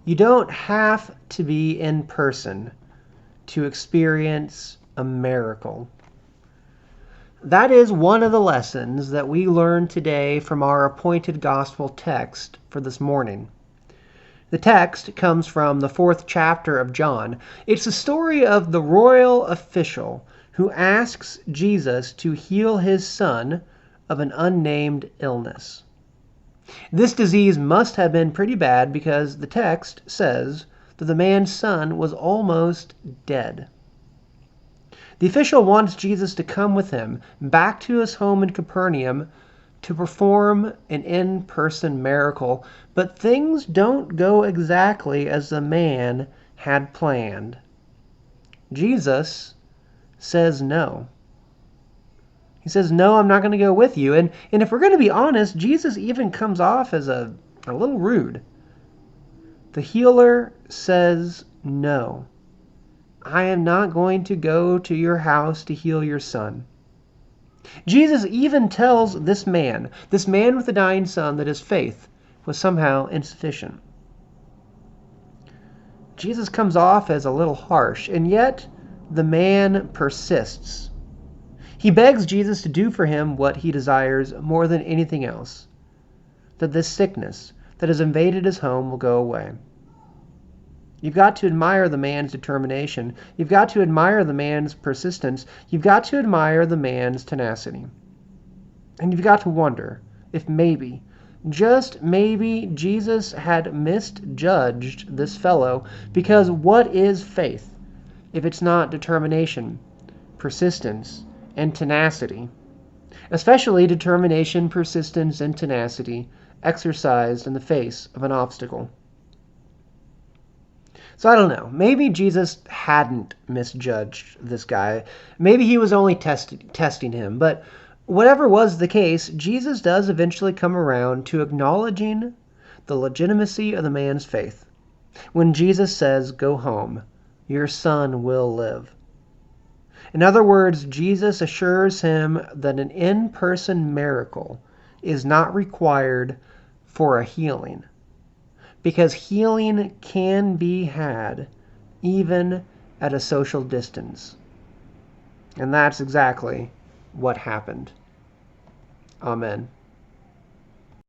You don't have to be in person to experience a miracle. That is one of the lessons that we learn today from our appointed gospel text for this morning. The text comes from the 4th chapter of John. It's the story of the royal official who asks Jesus to heal his son of an unnamed illness. This disease must have been pretty bad because the text says that the man's son was almost dead. The official wants Jesus to come with him back to his home in Capernaum to perform an in-person miracle, but things don't go exactly as the man had planned. Jesus says no. He says, no, I'm not going to go with you. And if we're going to be honest, Jesus even comes off as a little rude. The healer says no. I am not going to go to your house to heal your son. Jesus even tells this man with the dying son, that his faith was somehow insufficient. Jesus comes off as a little harsh, and yet the man persists. He begs Jesus to do for him what he desires more than anything else, that this sickness that has invaded his home will go away. You've got to admire the man's determination. You've got to admire the man's persistence. You've got to admire the man's tenacity. And you've got to wonder if maybe, just maybe, Jesus had misjudged this fellow, because what is faith if it's not determination, persistence, and tenacity? Especially determination, persistence, and tenacity exercised in the face of an obstacle. So I don't know. Maybe Jesus hadn't misjudged this guy. Maybe he was only testing him. But whatever was the case, Jesus does eventually come around to acknowledging the legitimacy of the man's faith. When Jesus says, "Go home, your son will live." In other words, Jesus assures him that an in-person miracle is not required for a healing, because healing can be had even at a social distance. And that's exactly what happened. Amen.